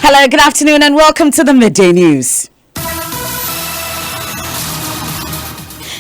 Hello, good afternoon and welcome to the Midday News.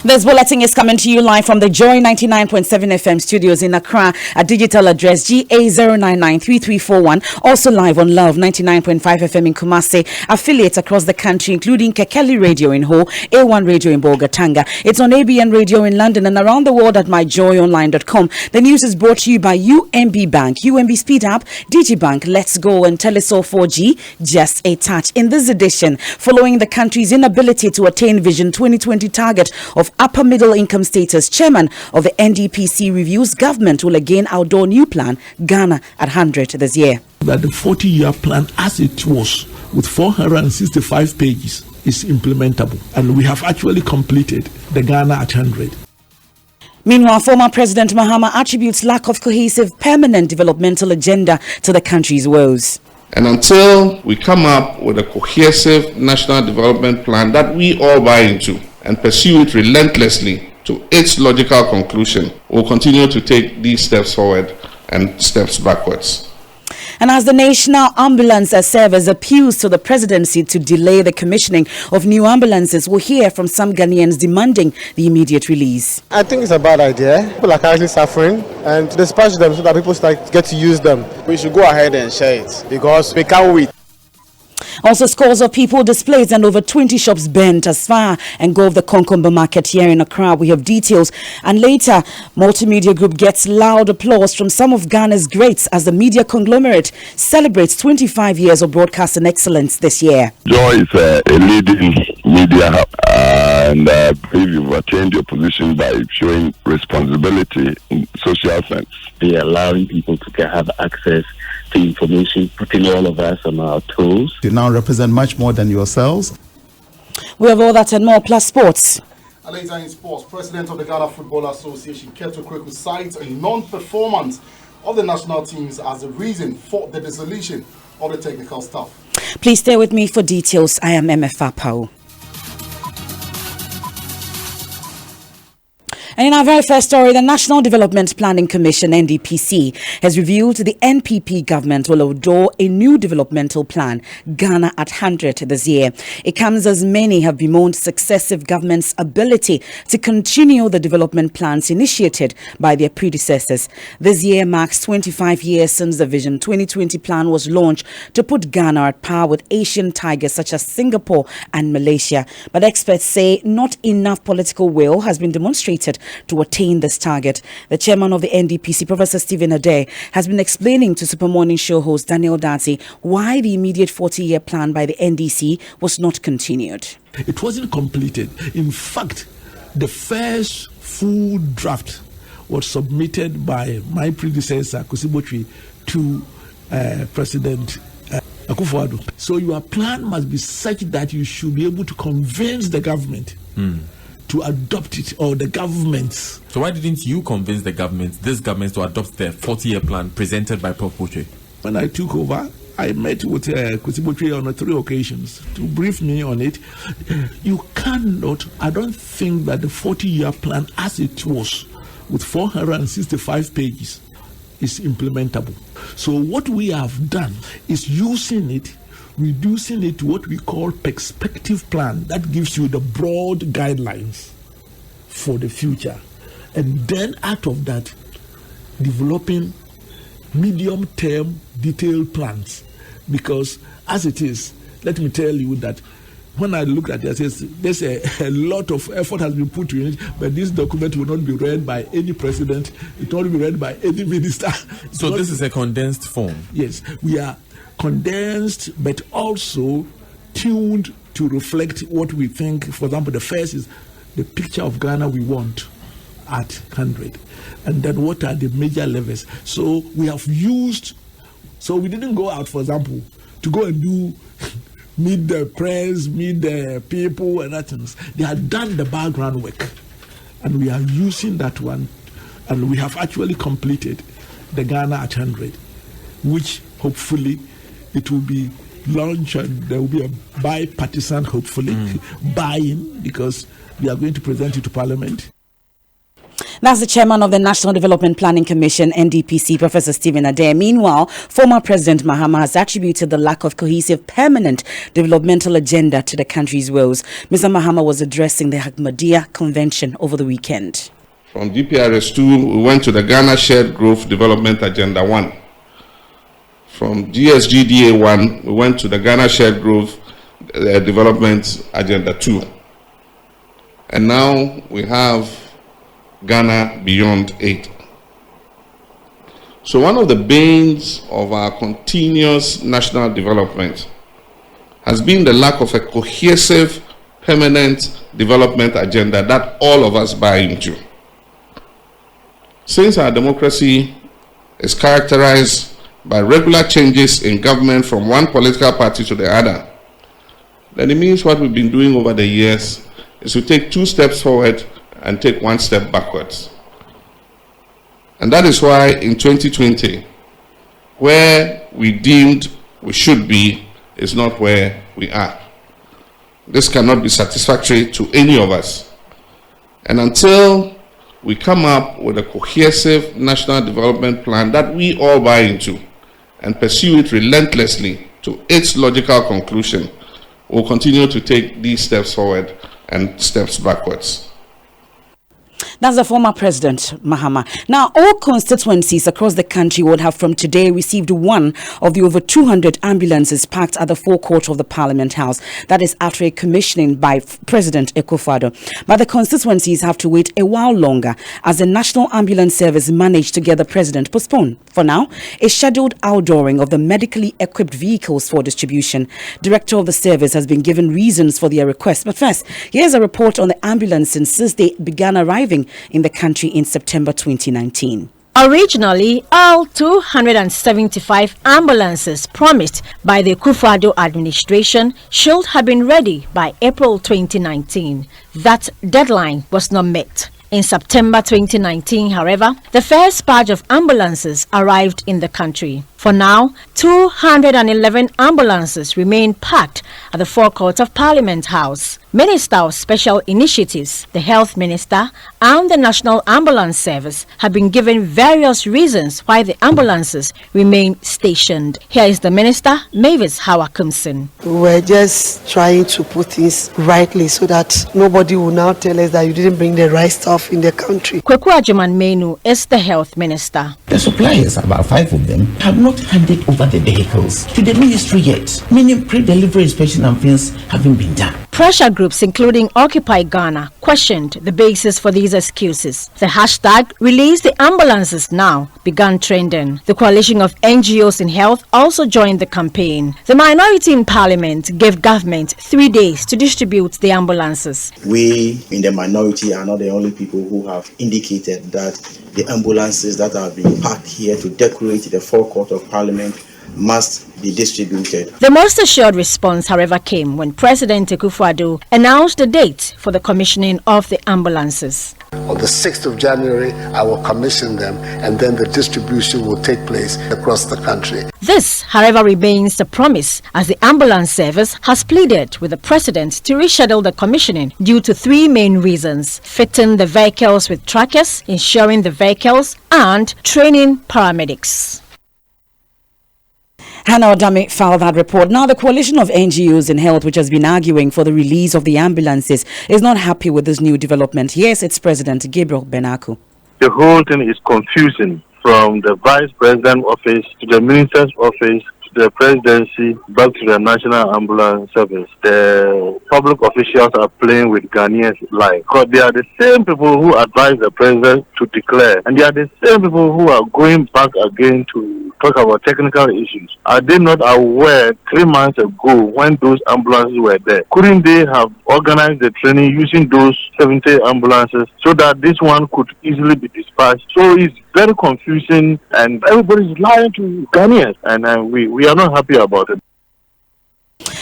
This bulletin is coming to you live from the Joy 99.7 FM studios in Accra at digital address GA0993341. Also live on Love 99.5 FM in Kumasi. Affiliates across the country including Kekeli Radio in Ho, A1 Radio in Bolgatanga. It's on ABN Radio in London and around the world at myjoyonline.com. The news is brought to you by UMB Bank, UMB Speed Up, DigiBank, Let's Go and Telesol 4G. Just a touch. In this edition, following the country's inability to attain Vision 2020 target of upper middle income status, chairman of the NDPC reviews government will again outdoor new plan, Ghana at 100 this year. That the 40-year plan as it was with 465 pages is implementable, and we have actually completed the Ghana at 100. Meanwhile, former President Mahama attributes lack of cohesive permanent developmental agenda to the country's woes. And until we come up with a cohesive national development plan that we all buy into and pursue it relentlessly to its logical conclusion, we'll continue to take these steps forward and steps backwards. And as the National Ambulance Service appeals to the presidency to delay the commissioning of new ambulances, we'll hear from some Ghanaians demanding the immediate release. I think it's a bad idea. People are currently suffering, and to dispatch them so that people get to use them. We should go ahead and share it because we can't wait. Also, scores of people displaced and over 20 shops burnt as far and go of the Konkomba market here in Accra. We have details. And later, Multimedia Group gets loud applause from some of Ghana's greats as the media conglomerate celebrates 25 years of broadcasting excellence this year. Joy is a leading media hub, and I believe you've attained your position by showing responsibility in social sense. They are allowing people to have access to information, putting all of us on our toes. You now represent much more than yourselves. We have all that and more, plus sports. Later in sports, President of the Ghana Football Association, Keto Kweku, cites a non-performance of the national teams as the reason for the dissolution of the technical staff. Please stay with me for details. I am Emefa Apawu. And in our very first story, the National Development Planning Commission, NDPC, has revealed the NPP government will outdoor a new developmental plan, Ghana at 100 this year. It comes as many have bemoaned successive governments' ability to continue the development plans initiated by their predecessors. This year marks 25 years since the Vision 2020 plan was launched to put Ghana at par with Asian tigers such as Singapore and Malaysia. But experts say not enough political will has been demonstrated to attain this target. The chairman of the NDPC, Professor Stephen Ade, has been explaining to Super Morning Show host Daniel Darcy why the immediate 40-year plan by the NDC was not continued. It wasn't completed. In fact, the first full draft was submitted by my predecessor, Kosibotri, to President Akufo-Addo. So your plan must be such that you should be able to convince the government to adopt it, or the governments. So why didn't you convince the government, this government, to adopt the 40-year plan presented by Prof. Poche? When I took over, I met with Kosibotri on 3 occasions to brief me on it. You cannot, I don't think that the 40-year plan as it was with 465 pages is implementable. So what we have done is reducing it to what we call perspective plan that gives you the broad guidelines for the future, and then out of that developing medium-term detailed plans. Because as it is, let me tell you that when I looked at it, there's a lot of effort has been put to it, but this document will not be read by any president, it will not be read by any minister. So this is a condensed form? Yes, we are condensed but also tuned to reflect what we think. For example, the first is the picture of Ghana we want at 100, and then what are the major levels. So we have used, so we didn't go out, for example, to go and do meet the press, meet the people and that things. They had done the background work, and we are using that one, and we have actually completed the Ghana at 100, which hopefully it will be launched and there will be a bipartisan, hopefully, buy-in, because we are going to present it to Parliament. That's the chairman of the National Development Planning Commission, NDPC, Professor Stephen Adair. Meanwhile, former President Mahama has attributed the lack of cohesive permanent developmental agenda to the country's woes. Mr. Mahama was addressing the Ahmadiyya Convention over the weekend. From GPRS2, we went to the Ghana Shared Growth Development Agenda 1. From GSGDA 1, we went to the Ghana Shared Growth Development Agenda 2. And now we have Ghana Beyond 8. So one of the banes of our continuous national development has been the lack of a cohesive, permanent development agenda that all of us buy into. Since our democracy is characterized by regular changes in government from one political party to the other, then it means what we've been doing over the years is to take 2 steps forward and take 1 step backwards. And that is why in 2020, where we deemed we should be is not where we are. This cannot be satisfactory to any of us. And until we come up with a cohesive national development plan that we all buy into and pursue it relentlessly to its logical conclusion, we'll continue to take these steps forward and steps backwards. That's the former President Mahama. Now, all constituencies across the country would have from today received one of the over 200 ambulances parked at the forecourt of the Parliament House. That is after a commissioning by President Akufo-Addo. But the constituencies have to wait a while longer as the National Ambulance Service managed to get the President postponed. For now, a scheduled outdooring of the medically equipped vehicles for distribution. Director of the service has been given reasons for their request. But first, here's a report on the ambulances since they began arriving in the country in September 2019. Originally, all 275 ambulances promised by the Akufo-Addo administration should have been ready by April 2019. That deadline was not met. In September 2019, however, the first batch of ambulances arrived in the country. For now, 211 ambulances remain parked at the forecourt of Parliament House. Minister of Special Initiatives, the Health Minister, and the National Ambulance Service have been given various reasons why the ambulances remain stationed. Here is the Minister, Mavis Hawakumson. We're just trying to put things rightly so that nobody will now tell us that you didn't bring the right stuff in the country. Kweku Ajuman Menu is the Health Minister. The suppliers, about 5 of them, have not handed over the vehicles to the ministry yet, meaning pre-delivery inspection and things haven't been done. Pressure groups including Occupy Ghana questioned the basis for these excuses. The hashtag Release the Ambulances Now began trending. The coalition of NGOs in health also joined the campaign. The minority in parliament gave government 3 days to distribute the ambulances. We in the minority are not the only people who have indicated that the ambulances that are being parked here to decorate the forecourt of parliament must be distributed. The most assured response, however, came when President Akufo-Addo announced the date for the commissioning of the ambulances. On the 6th of January, I will commission them, and then the distribution will take place across the country. This, however, remains a promise, as the ambulance service has pleaded with the President to reschedule the commissioning due to 3 main reasons: fitting the vehicles with trackers, insuring the vehicles, and training paramedics. Hannah Odame filed that report. Now, the coalition of NGOs in health, which has been arguing for the release of the ambulances, is not happy with this new development. Yes, its president, Gabriel Benaku. The whole thing is confusing, from the vice president office to the minister's office to the presidency back to the National Ambulance Service. The public officials are playing with Ghanaians' life, because they are the same people who advise the president to declare, and they are the same people who are going back again to talk about technical issues. Are they not aware 3 months ago when those ambulances were there? Couldn't they have organized the training using those 70 ambulances so that this one could easily be dispatched? So it's very confusing, and everybody is lying to Ghanaians, and we are not happy about it.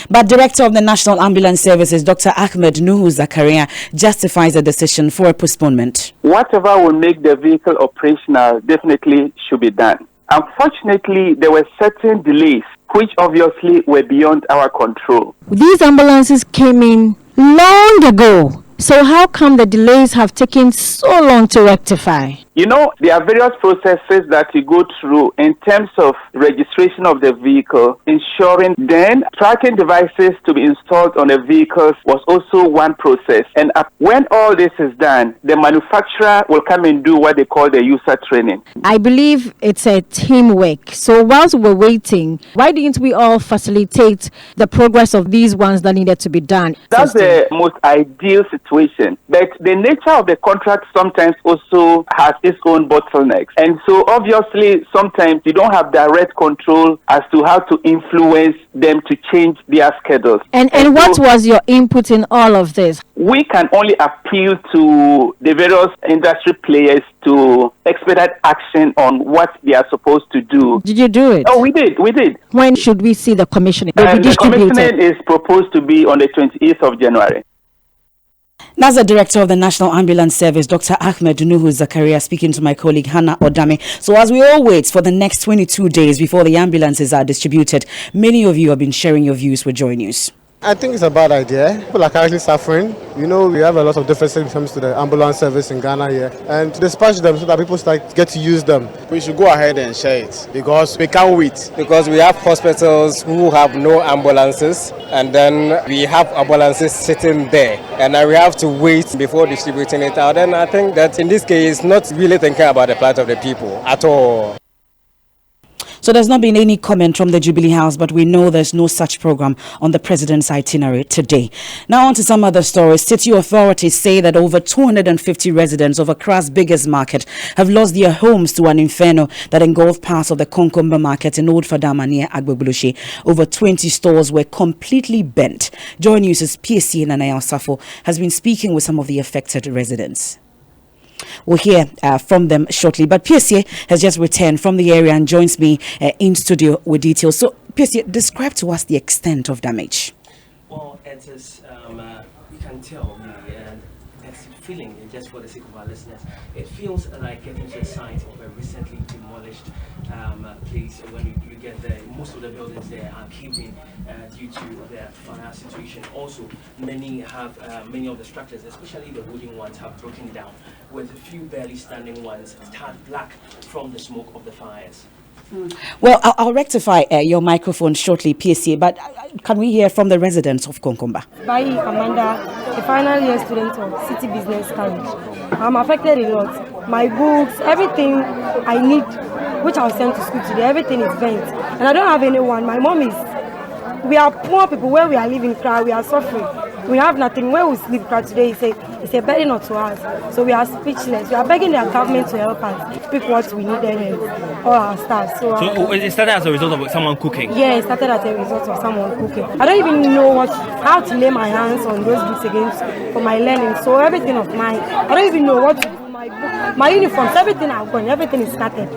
But Director of the National Ambulance Services, Dr. Ahmed Nuhu Zakaria, justifies the decision for a postponement. Whatever will make the vehicle operational definitely should be done. Unfortunately, there were certain delays which obviously were beyond our control. These ambulances came in long ago, So how come the delays have taken so long to rectify? You know, there are various processes that you go through in terms of registration of the vehicle, ensuring then tracking devices to be installed on the vehicles was also one process. And when all this is done, the manufacturer will come and do what they call the user training. I believe it's a teamwork. So whilst we're waiting, why didn't we all facilitate the progress of these ones that needed to be done? That's the most ideal situation. But the nature of the contract sometimes also has its own bottlenecks. And so obviously sometimes you don't have direct control as to how to influence them to change their schedules. And what was your input in all of this? We can only appeal to the various industry players to expedite action on what they are supposed to do. Did you do it? Oh, we did. When should we see the commissioning? The commissioning is proposed to be on the 28th of January. That's the director of the National Ambulance Service, Dr. Ahmed Nuhu Zakaria, speaking to my colleague Hannah Odame. So as we all wait for the next 22 days before the ambulances are distributed, many of you have been sharing your views with Joy News. I think it's a bad idea. People are currently suffering. You know, we have a lot of differences when it comes to the ambulance service in Ghana here. And to dispatch them so that people get to use them. We should go ahead and share it because we can't wait. Because we have hospitals who have no ambulances, and then we have ambulances sitting there. And then we have to wait before distributing it out. And I think that in this case, not really thinking about the plight of the people at all. So there's not been any comment from the Jubilee House, but we know there's no such program on the president's itinerary today. Now on to some other stories. City authorities say that over 250 residents of Accra's biggest market have lost their homes to an inferno that engulfed parts of the Konkomba market in Old Fadama near Agbogbulushi. Over 20 stores were completely burnt. Joy News' PSC Nanaya Osafo has been speaking with some of the affected residents. We'll hear from them shortly. But PSA has just returned from the area and joins me in studio with details. So, PSA, describe to us the extent of damage. Well, it is, you can tell, really, and it's feeling, just for the sake of our listeners, it feels like getting to the site of a recently demolished place. When you get there, most of the buildings there are caving due to the fire situation. Also, many of the structures, especially the wooden ones, have broken down, with a few barely standing ones tarred black from the smoke of the fires. Well, I'll rectify your microphone shortly, PSA, but can we hear from the residents of Konkomba? By Amanda, a final year student of City Business College. I'm affected a lot. My books, everything I need, which I was sent to school today, everything is bent. And I don't have anyone. My mom we are poor people. Where we are living, we are suffering. We have nothing. Where we sleep today, it's a burden to us. So we are speechless. We are begging the government to help us pick what we need and all our staff. So it started as a result of someone cooking? Yeah, it started as a result of someone cooking. I don't even know how to lay my hands on those books again for my learning. So everything of mine, I don't even know what to do. My uniforms, everything I've gone, everything is scattered.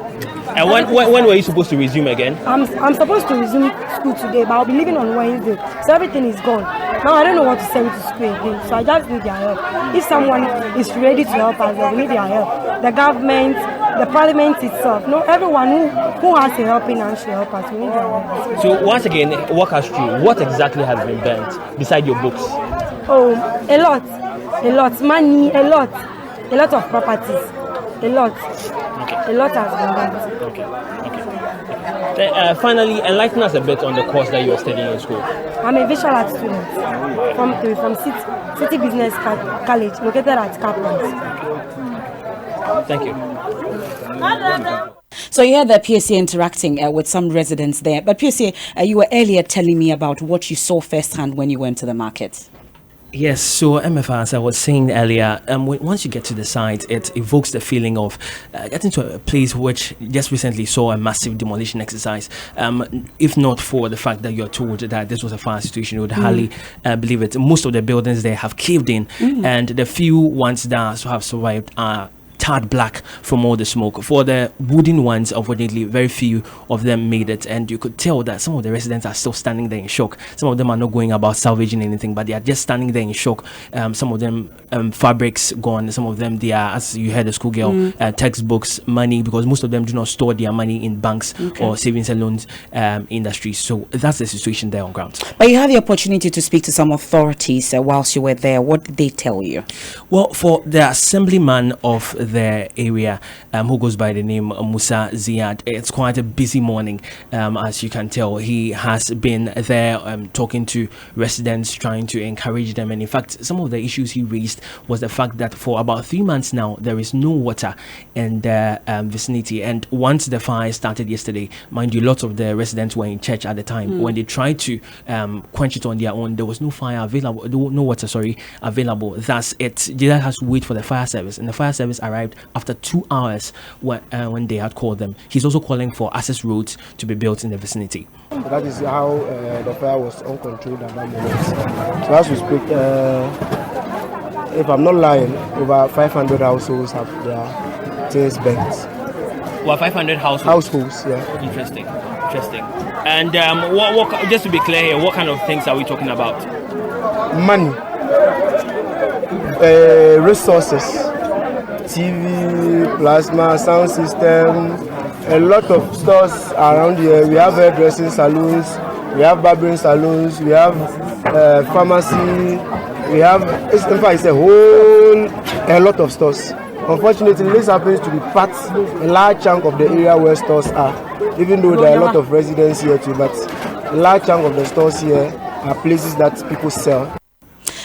And when were you supposed to resume again? I'm supposed to resume school today, but I'll be leaving on Wednesday. So everything is gone. Now I don't know what to send to school again. So I just need their help. If someone is ready to help us, then we need their help. The government, the parliament itself, everyone who has a helping hand should help us. We need their help. So once again, walk us through. What exactly has been burnt beside your books? Oh, a lot. Money, a lot of properties, a lot. Okay. A lot has been done. Okay. Finally, enlighten us a bit on the course that you are studying in school. I'm a visual art student from City Business College, located at Kaplan. Thank you. So you heard that PSA interacting with some residents there. But PSA, you were earlier telling me about what you saw firsthand when you went to the market. Yes, so Emefa, as I was saying earlier, once you get to the site, it evokes the feeling of getting to a place which just recently saw a massive demolition exercise. If not for the fact that you're told that this was a fire situation, you would hardly believe it. Most of the buildings there have caved in, and the few ones that have survived are tarred black from all the smoke. For the wooden ones, unfortunately, very few of them made it, and you could tell that some of the residents are still standing there in shock. Some of them are not going about salvaging anything, but they are just standing there in shock. Some of them fabrics gone. Some of them, they are, as you heard, the schoolgirl, textbooks, money, because most of them do not store their money in banks or savings and loans industries. So that's the situation there on ground. But you had the opportunity to speak to some authorities whilst you were there. What did they tell you? Well, for the assemblyman of the area, who goes by the name Musa Ziad, it's quite a busy morning. As you can tell, he has been there talking to residents, trying to encourage them. And in fact, some of the issues he raised was the fact that for about 3 months now, there is no water in the vicinity. And once the fire started yesterday, mind you, lots of the residents were in church at the time. When they tried to quench it on their own, there was no fire available, no water available. Thus, they has to wait for the fire service, and the fire service arrived after 2 hours when they had called them. He's also calling for access roads to be built in the vicinity. That is how the fire was uncontrolled at that moment. So as we speak, if I'm not lying, over 500 households have their things burnt. Well, 500 households. Yeah. Interesting. And what, just to be clear here, what kind of things are we talking about? Money, resources, TV, plasma, sound system, a lot of stores around here. We have hairdressing salons, we have barbering salons, we have pharmacy, we have, in fact, it's a lot of stores. Unfortunately, this happens to be a large chunk of the area where stores are, even though there are a lot of residents here too, but a large chunk of the stores here are places that people sell.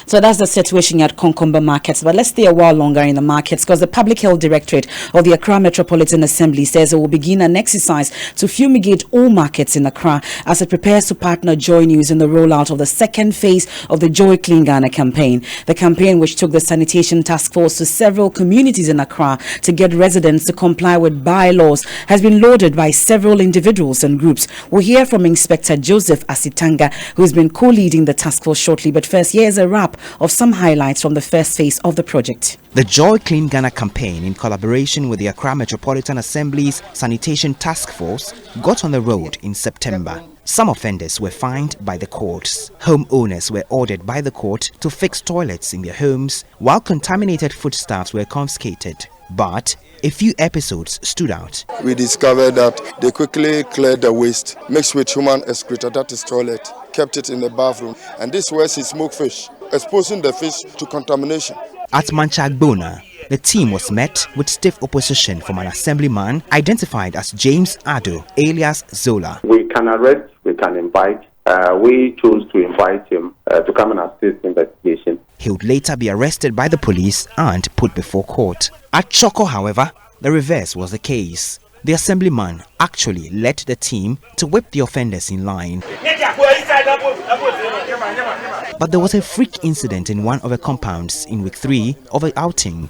So that's the situation at Konkomba markets. But let's stay a while longer in the markets, because the Public Health Directorate of the Accra Metropolitan Assembly says it will begin an exercise to fumigate all markets in Accra as it prepares to partner Joy News in the rollout of the second phase of the Joy Clean Ghana campaign. The campaign, which took the sanitation task force to several communities in Accra to get residents to comply with bylaws, has been lauded by several individuals and groups. We'll hear from Inspector Joseph Asitanga, who has been co-leading the task force shortly. But first, here's a wrap of some highlights from the first phase of the project. The Joy Clean Ghana campaign, in collaboration with the Accra Metropolitan Assembly's Sanitation Task Force, got on the road in September. Some offenders were fined by the courts. Homeowners were ordered by the court to fix toilets in their homes, while contaminated foodstuffs were confiscated. But a few episodes stood out. We discovered that they quickly cleared the waste mixed with human excreta, that is toilet, kept it in the bathroom, and this was his smoked fish, exposing the fish to contamination. At Manchagbona, the team was met with stiff opposition from an assemblyman identified as James Ado, alias Zola. We can arrest, we can invite. We chose to invite him to come and assist in the investigation. He would later be arrested by the police and put before court. At Choco, however, the reverse was the case. The assemblyman actually led the team to whip the offenders in line. But there was a freak incident in one of the compounds in week 3 of the outing.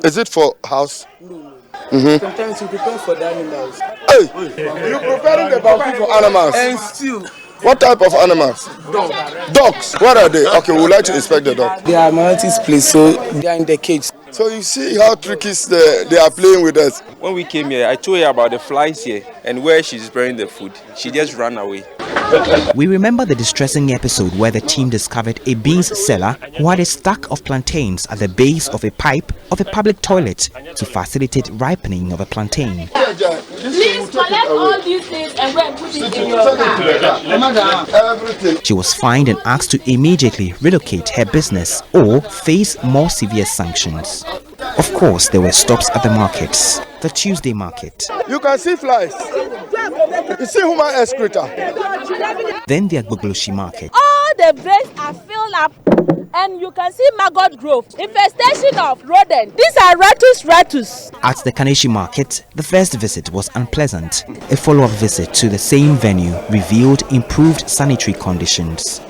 Is it for house? Sometimes you prepare for the animals. Hey, you preparing the barbecue for animals? And stew. What type of animals? Dogs. What are they? Okay, we would like to inspect the dog. They are manatees, please, so they are in the cage. So you see how tricky they are playing with us. When we came here, I told her about the flies here and where she's preparing the food. She just ran away. We remember the distressing episode where the team discovered a beans seller who had a stack of plantains at the base of a pipe of a public toilet to facilitate ripening of a plantain. Please collect all these things and go and put it in your car. She was fined and asked to immediately relocate her business or face more severe sanctions. Of course, there were stops at the markets. The Tuesday market. You can see flies. You see human excreta. Then the Agbogloshi market. All the drains are filled up and you can see maggot growth, infestation of rodent. These are ratus. At the Kaneshi market, the first visit was unpleasant. A follow-up visit to the same venue revealed improved sanitary conditions.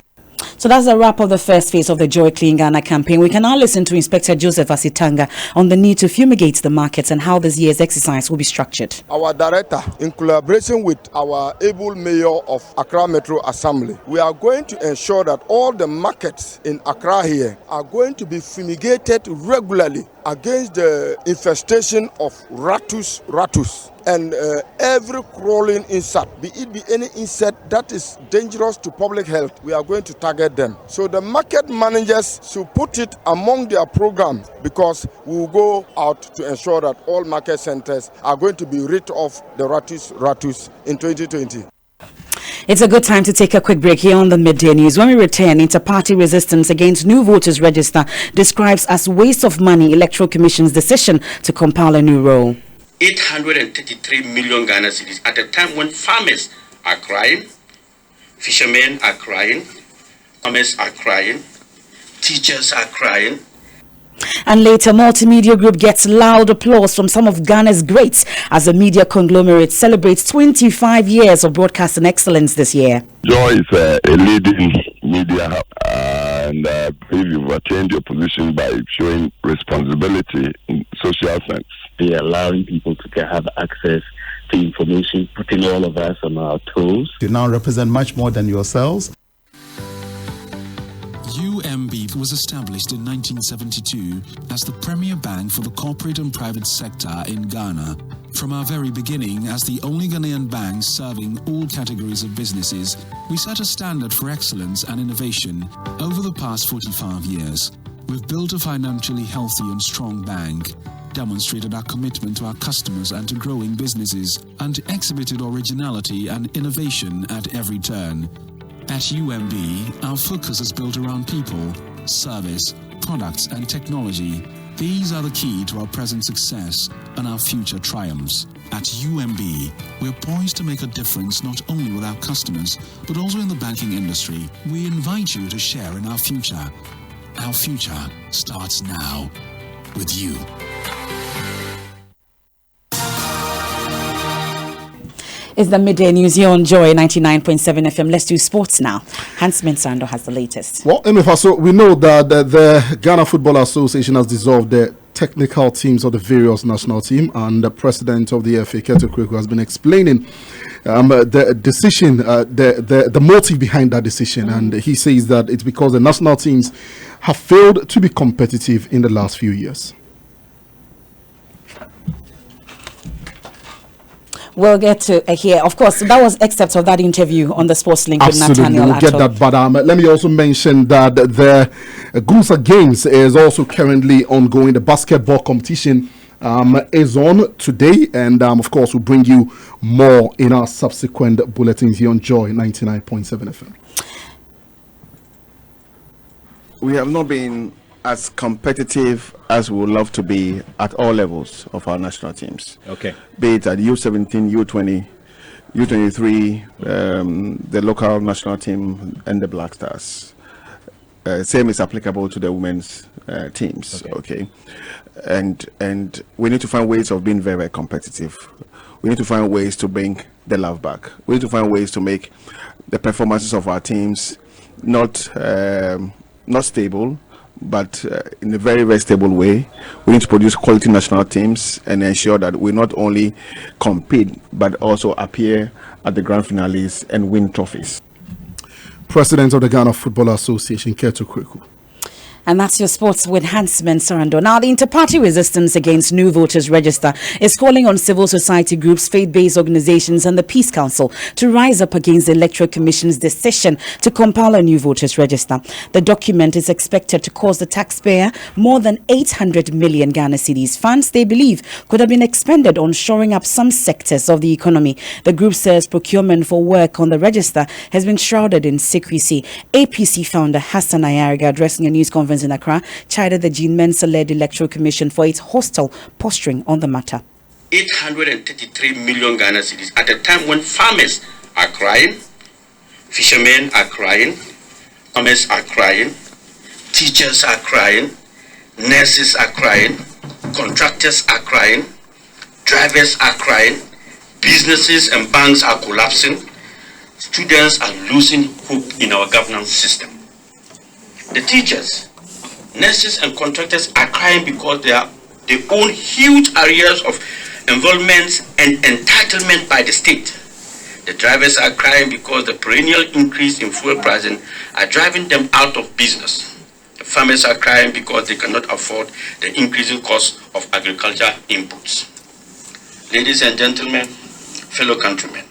So that's a wrap of the first phase of the Joy Clean Ghana campaign. We can now listen to Inspector Joseph Asitanga on the need to fumigate the markets and how this year's exercise will be structured. Our director, in collaboration with our able mayor of Accra Metro Assembly, we are going to ensure that all the markets in Accra here are going to be fumigated regularly against the infestation of ratus and every crawling insect, be any insect that is dangerous to public health, we are going to target them. So the market managers should put it among their program, because we will go out to ensure that all market centers are going to be rid of the ratus in 2020. It's a good time to take a quick break here on the Midday News. When we return, inter-party resistance against new voters register describes as waste of money Electoral Commission's decision to compile a new roll. 833 million Ghana cedis at a time when farmers are crying, fishermen are crying, farmers are crying, teachers are crying. And later, Multimedia Group gets loud applause from some of Ghana's greats as the media conglomerate celebrates 25 years of broadcasting excellence this year. Joy is a leading media hub, and I believe you've attained your position by showing responsibility in social sense. By allowing people to have access to information, putting all of us on our toes. You now represent much more than yourselves. UMB was established in 1972 as the premier bank for the corporate and private sector in Ghana. From our very beginning, as the only Ghanaian bank serving all categories of businesses, we set a standard for excellence and innovation. Over the past 45 years, we've built a financially healthy and strong bank, demonstrated our commitment to our customers and to growing businesses, and exhibited originality and innovation at every turn. At UMB, our focus is built around people, service, products, and technology. These are the key to our present success and our future triumphs. At UMB, we're poised to make a difference not only with our customers, but also in the banking industry. We invite you to share in our future. Our future starts now with you. It's the Midday News here on Joy 99.7 FM. Let's do sports now. Hans Mensando has the latest. Well, Emefa, so we know that the Ghana Football Association has dissolved the technical teams of the various national team, and the president of the FA, Keto Kweku, has been explaining the decision, the motive behind that decision, and he says that it's because the national teams have failed to be competitive in the last few years. We'll get to hear. Of course, that was excerpts of that interview on the Sports Link with Absolutely, Nathaniel we'll get that. But let me also mention that the Gusa Games is also currently ongoing. The basketball competition is on today, and of course, we'll bring you more in our subsequent bulletins here on Joy 99.7 FM. We have not been as competitive as we would love to be at all levels of our national teams. Okay. Be it at U17, U20, U23, the local national team, and the Black Stars. Same is applicable to the women's teams. Okay. And we need to find ways of being very, very competitive. We need to find ways to bring the love back. We need to find ways to make the performances of our teams not stable, but in a very, very stable way. We need to produce quality national teams and ensure that we not only compete, but also appear at the grand finales and win trophies. President of the Ghana Football Association, Keto Kweku. And that's your sports with Hans Mensando. Now, the inter-party resistance against new voters register is calling on civil society groups, faith-based organizations and the Peace Council to rise up against the Electoral Commission's decision to compile a new voters register. The document is expected to cost the taxpayer more than 800 million Ghana cedis. Funds they believe could have been expended on shoring up some sectors of the economy. The group says procurement for work on the register has been shrouded in secrecy. APC founder Hassan Ayariga, addressing a news conference in Accra, chided the Jean Mensah-led Electoral Commission for its hostile posturing on the matter. 833 million Ghana cedis at a time when farmers are crying, fishermen are crying, farmers are crying, teachers are crying, nurses are crying, contractors are crying, drivers are crying, businesses and banks are collapsing, students are losing hope in our governance system. The teachers, nurses and contractors are crying because they own huge areas of involvement and entitlement by the state. The drivers are crying because the perennial increase in fuel pricing are driving them out of business. The farmers are crying because they cannot afford the increasing cost of agriculture inputs. Ladies and gentlemen, fellow countrymen,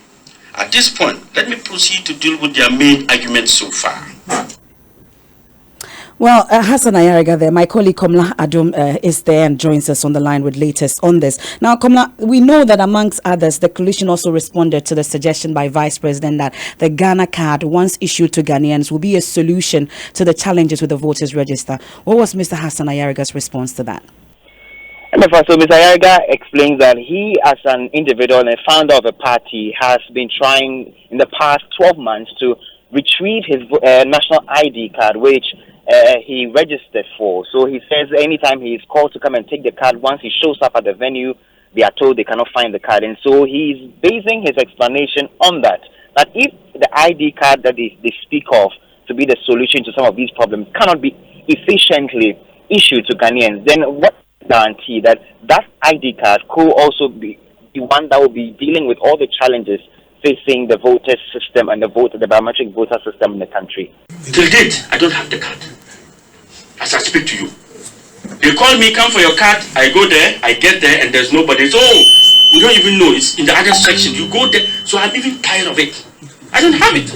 at this point, let me proceed to deal with their main arguments so far. Well, Hassan Ayariga there, my colleague Komla Adum is there and joins us on the line with latest on this. Now, Komla, we know that amongst others, the coalition also responded to the suggestion by Vice President that the Ghana card, once issued to Ghanaians, will be a solution to the challenges with the voters register. What was Mr. Hassan Ayariga's response to that? So Mr. Ayariga explains that he, as an individual and a founder of a party, has been trying in the past 12 months to retrieve his national ID card, which he registered for. So he says anytime he is called to come and take the card, once he shows up at the venue, they are told they cannot find the card. And so he's basing his explanation on that. That if the ID card that they speak of to be the solution to some of these problems cannot be efficiently issued to Ghanaians, then what guarantee that that ID card could also be the one that will be dealing with all the challenges facing the voter system and the biometric voter system in the country? Till date, I don't have the card. As I speak to you, they call me, come for your card. I go there, I get there, and there's nobody. So we don't even know. It's in the other section. You go there. So I'm even tired of it. I don't have it.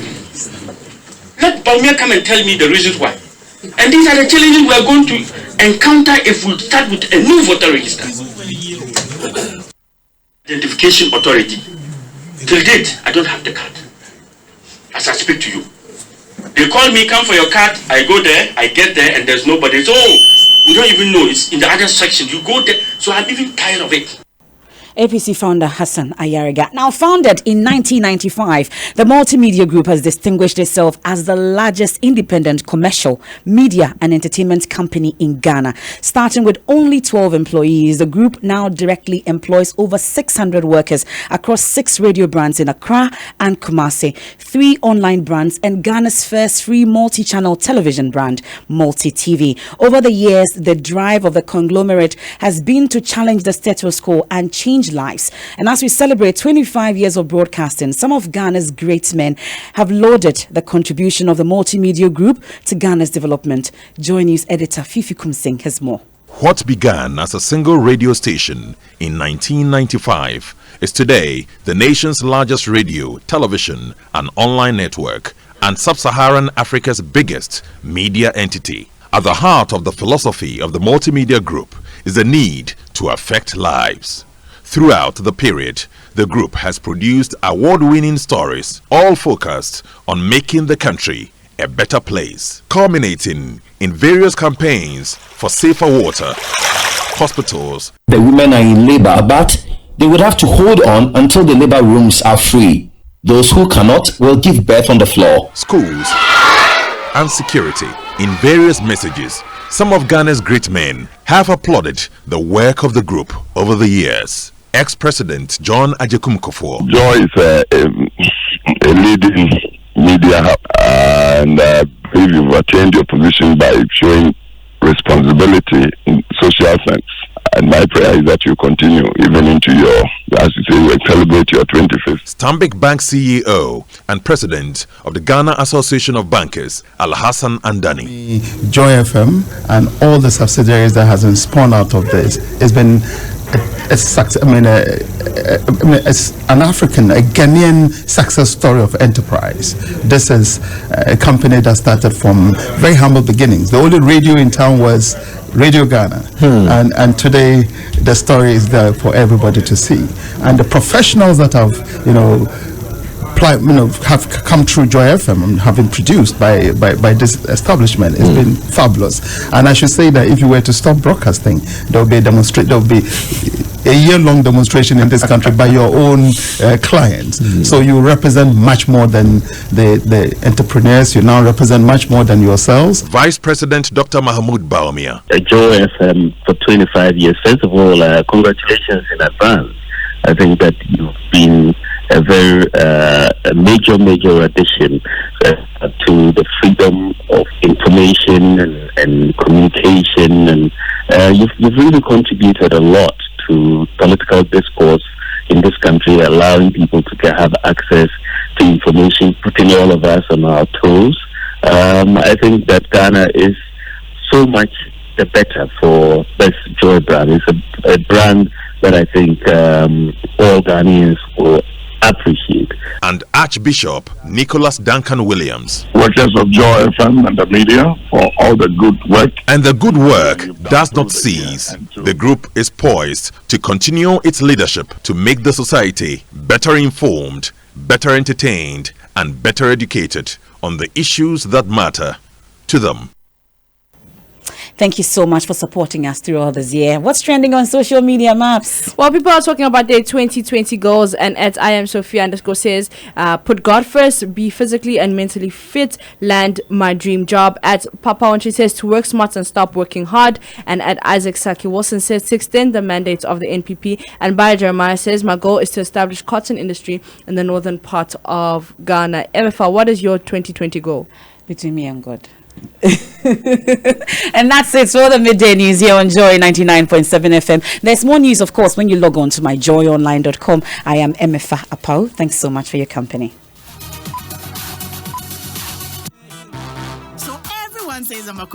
Let Baumia come and tell me the reasons why. And these are the challenges we are going to encounter if we start with a new voter register. Identification authority. Till date, I don't have the card. As I speak to you, they call me, come for your card. I go there, I get there, and there's nobody. So we don't even know. It's in the other section. You go there. So I'm even tired of it. APC founder Hassan Ayariga. Now founded in 1995, the Multimedia Group has distinguished itself as the largest independent commercial, media and entertainment company in Ghana. Starting with only 12 employees, the group now directly employs over 600 workers across 6 radio brands in Accra and Kumasi, 3 online brands and Ghana's first free multi-channel television brand, Multi TV. Over the years, the drive of the conglomerate has been to challenge the status quo and change lives. And as we celebrate 25 years of broadcasting, some of Ghana's great men have lauded the contribution of the Multimedia Group to Ghana's development. Joy News editor Fifi Kumsing has more. What began as a single radio station in 1995 is today the nation's largest radio, television, and online network, and sub-Saharan Africa's biggest media entity. At the heart of the philosophy of the Multimedia Group is the need to affect lives. Throughout the period, the group has produced award-winning stories, all focused on making the country a better place, culminating in various campaigns for safer water, hospitals. The women are in labor, but they would have to hold on until the labor rooms are free. Those who cannot will give birth on the floor. Schools and security. In various messages, some of Ghana's great men have applauded the work of the group over the years. Ex-President John Ajekum Kofo. Joy is a leading media hub, and I believe you've attained your position by showing responsibility in social sense. And my prayer is that you continue even into your, as you say, you celebrate your 25th. Stanbic Bank CEO and President of the Ghana Association of Bankers, Al-Hassan Andani. Joy FM and all the subsidiaries that has been spawned out of this has been it's an African, a Ghanaian success story of enterprise. This is a company that started from very humble beginnings. The only radio in town was Radio Ghana, and today the story is there for everybody to see. And the professionals that have, have come through Joy FM and have been produced by this establishment has been fabulous. And I should say that if you were to stop broadcasting, there will be a year-long demonstration in this country by your own clients. So you represent much more than the entrepreneurs. You now represent much more than yourselves. Vice President Dr. Mahmoud Baumia. Joy FM for 25 years. First of all, congratulations in advance. I think that you've been a very major addition to the freedom of information and communication, and you've really contributed a lot to political discourse in this country, allowing people to have access to information, putting all of us on our toes. I think that Ghana is so much the better for this Joy brand. It's a brand that I think all Ghanaians will appreciate. And Archbishop Nicholas Duncan Williams. Workers of Joy FM and the media for all the good work. And the good work does not cease. The group is poised to continue its leadership to make the society better informed, better entertained, and better educated on the issues that matter to them. Thank you so much for supporting us through all this year. What's trending on social media, Maps? Well, people are talking about their 2020 goals, and at I am Sophia _ says, put God first, be physically and mentally fit, land my dream job. At Papa when she says to work smart and stop working hard. And at Isaac Saki Wilson says to extend the mandates of the NPP. And Bayo Jeremiah says, my goal is to establish cotton industry in the northern part of Ghana. Emefa, what is your 2020 goal? Between me and God. And that's it for the midday news here on Joy 99.7 FM. There's more news, of course, when you log on to myjoyonline.com. I am Emefa Apawu. Thanks so much for your company. So everyone says I'm a